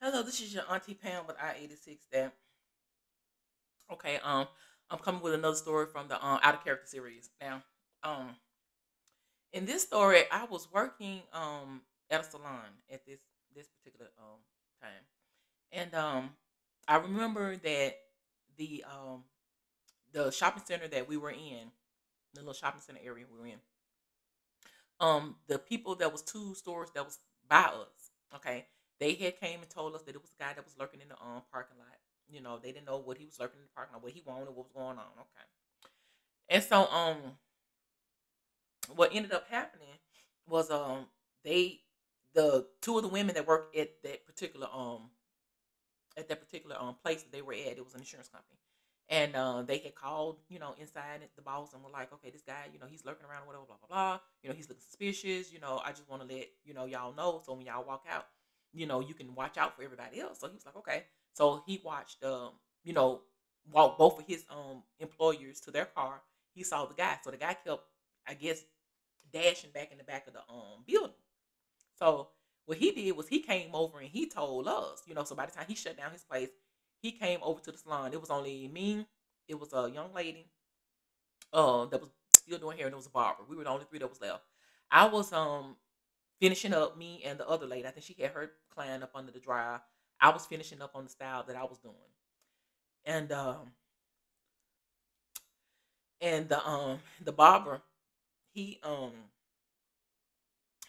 Hello, this is your Auntie Pam with I-86 that okay, I'm coming with another story from the Out of Character series. Now, um in this story I was working at a salon at this particular time. And I remember that the um the shopping center that we were in, the little shopping center area we were in, the people that was two stores that was by us, okay, they had came and told us that it was a guy that was lurking in the parking lot. You know, they didn't know what he was lurking in the parking lot, what he wanted, what was going on. Okay. And so what ended up happening was they the two of the women that worked at that particular place that they were at, it was an insurance company. And they had called, inside the boss and were like, okay, this guy, he's lurking around, whatever, blah, blah, blah. He's looking suspicious. I just want to let, y'all know. So when y'all walk out, you can watch out for everybody else. So he was like, okay. So he watched, you know, walk both of his employers to their car. He saw the guy. So the guy kept, I guess, dashing back in the back of the building. So what he did was he came over and he told us, so by the time he shut down his place, he came over to the salon. It was only me, it was a young lady that was still doing hair, and it was a barber. We were the only three that was left. I was finishing up, me and the other lady. I think she had her client up under the dryer. I was finishing up on the style that I was doing. And the barber, he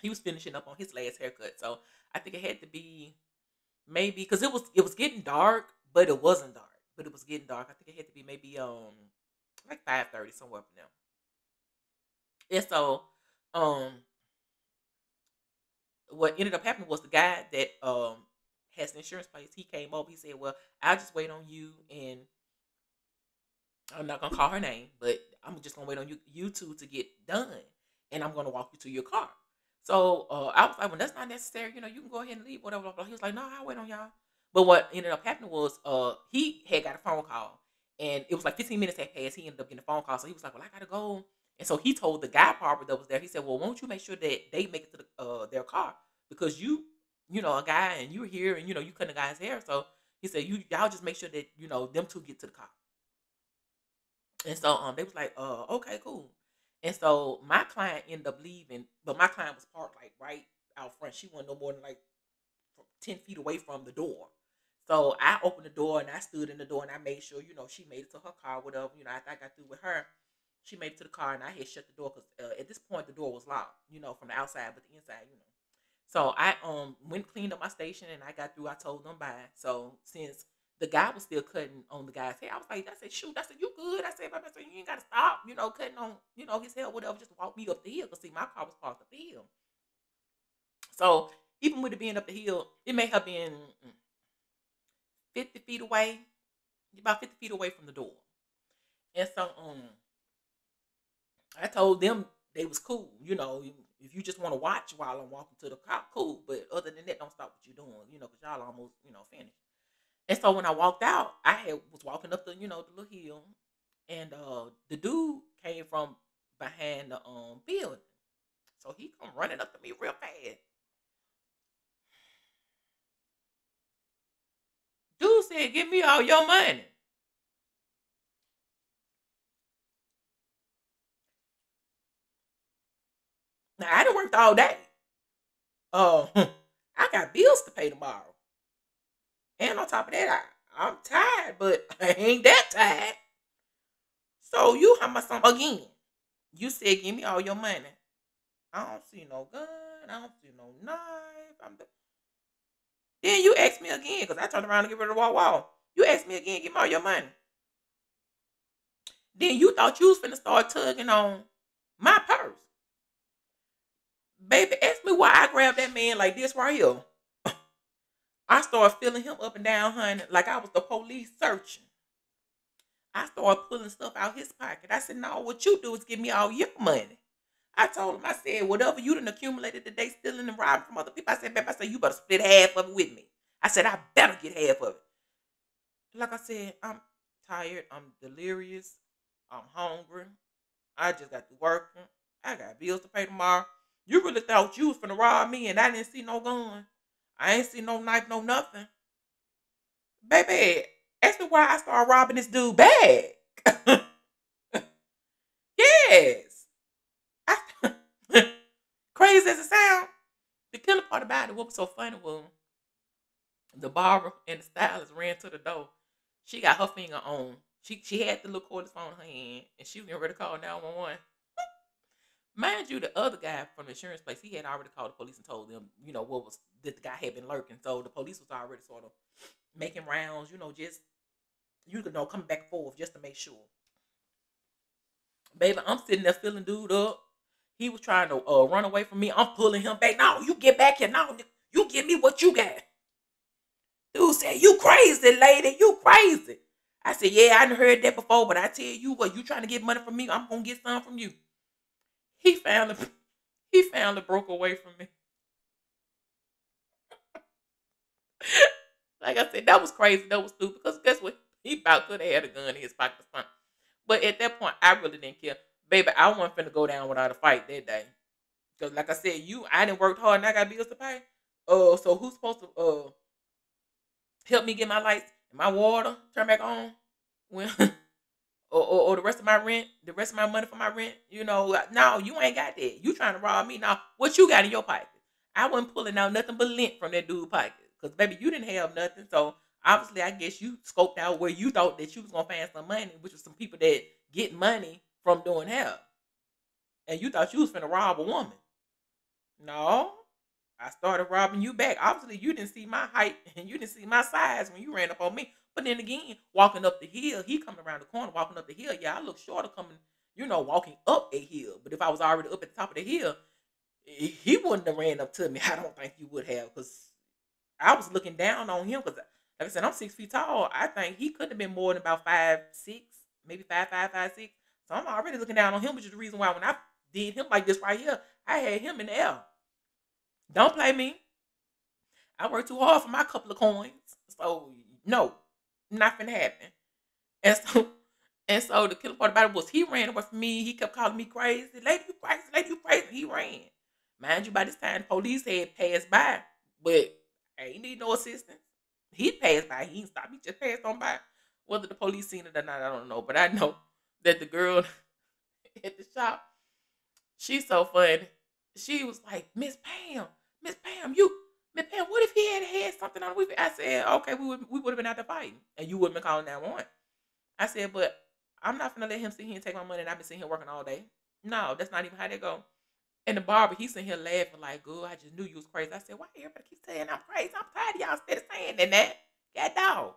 he was finishing up on his last haircut. So I think it had to be maybe because it was getting dark, but it wasn't dark. But it was getting dark. I think it had to be maybe like 5:30 somewhere up in there. And so um what ended up happening was the guy that has the insurance place, he came over, he said, well, I'll just wait on you, and I'm not gonna call her name, but I'm just gonna wait on you two to get done, and I'm gonna walk you to your car. So I was like, well, that's not necessary. You can go ahead and leave, whatever. Blah, blah. He was like, no, I'll wait on y'all. But what ended up happening was he had got a phone call, and it was like 15 minutes had passed. He ended up getting a phone call, so he was like, well, I gotta go. And so he told the guy barber that was there. He said, well, won't you make sure that they make it to their car, because a guy, and you're here, and you cutting the guy's hair. So he said, y'all just make sure that them two get to the car. And so they was like, okay, cool. And so my client ended up leaving, but my client was parked like right out front. She wasn't no more than like 10 feet away from the door. So I opened the door and I stood in the door and I made sure, she made it to her car, whatever. After I got through with her, she made it to the car, and I had shut the door because at this point the door was locked, from the outside, but the inside. So I went cleaned up my station and I got through. I told them bye. So since the guy was still cutting on the guy's hair, I was like, I said, shoot, I said, you good? I said, I said, you ain't gotta stop, cutting on, his hair, whatever, just walk me up the hill. Cause see, my car was parked up the hill. So even with it being up the hill, it may have been 50 feet away, about 50 feet away from the door. And so I told them they was cool. If you just want to watch while I'm walking to the car, cool. But other than that, don't stop what you're doing, because y'all almost, finished. And so when I walked out, was walking up the little hill, and the dude came from behind the building. So he come running up to me real fast. Dude said, "Give me all your money." Now I done worked all day. Oh, I got bills to pay tomorrow, and on top of that, I'm tired, but I ain't that tired. So you have my son again. You said, "Give me all your money." I don't see no gun. I don't see no knife. Then you ask me again, because I turned around and get rid of the wall. You asked me again, give me all your money. Then you thought you was finna start tugging on my purse. Baby, ask me why I grabbed that man like this right here. I started feeling him up and down, honey, like I was the police searching. I started pulling stuff out his pocket. I said, no, what you do is give me all your money. I told him, I said, whatever you done accumulated today stealing and robbing from other people, I said, babe, I said, you better split half of it with me. I said, I better get half of it. Like I said, I'm tired. I'm delirious. I'm hungry. I just got to working. I got bills to pay tomorrow. You really thought you was finna rob me and I didn't see no gun. I ain't see no knife, no nothing. Baby, ask me why I started robbing this dude bag. Yes. I, crazy as it sounds. The killer part about it, what was so funny was the barber and the stylist ran to the door. She got her finger on. She had the little cordless phone in her hand, and she was getting ready to call 911. Mind you, the other guy from the insurance place, he had already called the police and told them, what was that the guy had been lurking. So the police was already sort of making rounds, just coming back and forth just to make sure. Baby, I'm sitting there filling dude up. He was trying to run away from me. I'm pulling him back. No, you get back here. No, you give me what you got. Dude said, you crazy, lady. You crazy. I said, yeah, I done heard that before, but I tell you what, you trying to get money from me, I'm going to get some from you. He finally broke away from me. Like I said, that was crazy. That was stupid. Because guess what? He about could have had a gun in his pocket or something. But at that point, I really didn't care. Baby, I wasn't finna go down without a fight that day. Because like I said, I didn't work hard and I got bills to pay. So who's supposed to help me get my lights and my water turn back on when or the rest of my rent, the rest of my money for my rent? No, you ain't got that. You trying to rob me now? What you got in your pocket? I wasn't pulling out nothing but lint from that dude's pocket. Because baby, you didn't have nothing. So obviously, I guess you scoped out where you thought that you was gonna find some money, which was some people that get money from doing hair, and you thought you was finna rob a woman. No, I started robbing you back. Obviously, you didn't see my height and you didn't see my size when you ran up on me. But then again, walking up the hill, he coming around the corner, walking up the hill. Yeah, I look shorter coming, walking up a hill. But if I was already up at the top of the hill, he wouldn't have ran up to me. I don't think he would have, because I was looking down on him. Because, like I said, I'm 6 feet tall. I think he couldn't have been more than about 5'6", maybe 5'5", 5'6". So I'm already looking down on him, which is the reason why when I did him like this right here, I had him in the air. Don't play me. I worked too hard for my couple of coins. So no, not finna happen. And so the killer part about it was he ran away from me. He kept calling me crazy. Lady, you crazy, lady, you crazy. He ran. Mind you, by this time the police had passed by. But I ain't need no assistance. He passed by. He didn't stop. He just passed on by. Whether the police seen it or not, I don't know. But I know that the girl at the shop, she's so funny. She was like, Miss Pam, Miss Pam, what if he had something on with it? I said, okay, we would have been out there fighting, and you wouldn't been calling 911. I said, but I'm not gonna let him sit here and take my money, and I've been sitting here working all day. No, that's not even how they go. And the barber, he's sitting here laughing like, "Good, I just knew you was crazy." I said, "Why everybody keep saying I'm crazy? I'm tired of y'all instead of saying that. God dog,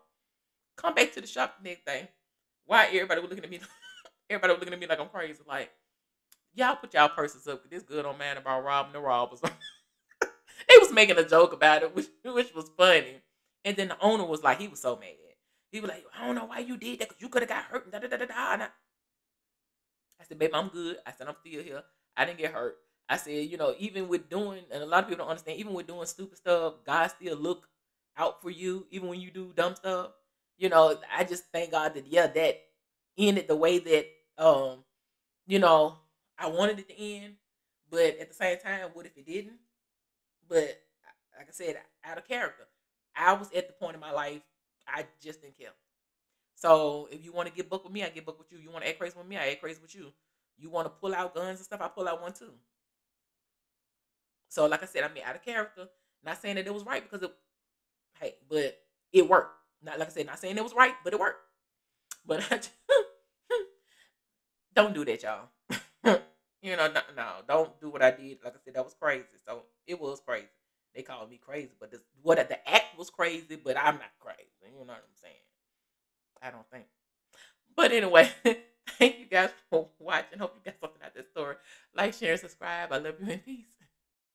come back to the shop the next day. Why everybody was looking at me? Everybody was looking at me like I'm crazy. Like, y'all put y'all purses up. This good old man about robbing the robbers." They was making a joke about it, which was funny. And then the owner was like, he was so mad. He was like, "I don't know why you did that, because you could have got hurt." Da, da, da, da, da. And I said, "Baby, I'm good." I said, "I'm still here. I didn't get hurt." I said, even with doing, and a lot of people don't understand, even with doing stupid stuff, God still look out for you, even when you do dumb stuff. I just thank God that, yeah, that ended the way that, you know, I wanted it to end. But at the same time, what if it didn't? But like I said, out of character, I was at the point in my life, I just didn't care. So if you want to get booked with me, I get booked with you. You want to act crazy with me, I act crazy with you. You want to pull out guns and stuff, I pull out one too. So like I said, I mean, out of character. Not saying that it was right, because but it worked. Not like I said, not saying it was right, but it worked. But don't do that, y'all. No, don't do what I did. Like I said, that was crazy. So it was crazy. They called me crazy, but the act was crazy, but I'm not crazy. You know what I'm saying? I don't think. But anyway, thank you guys for watching. Hope you got something out of this story. Like, share, and subscribe. I love you, and peace.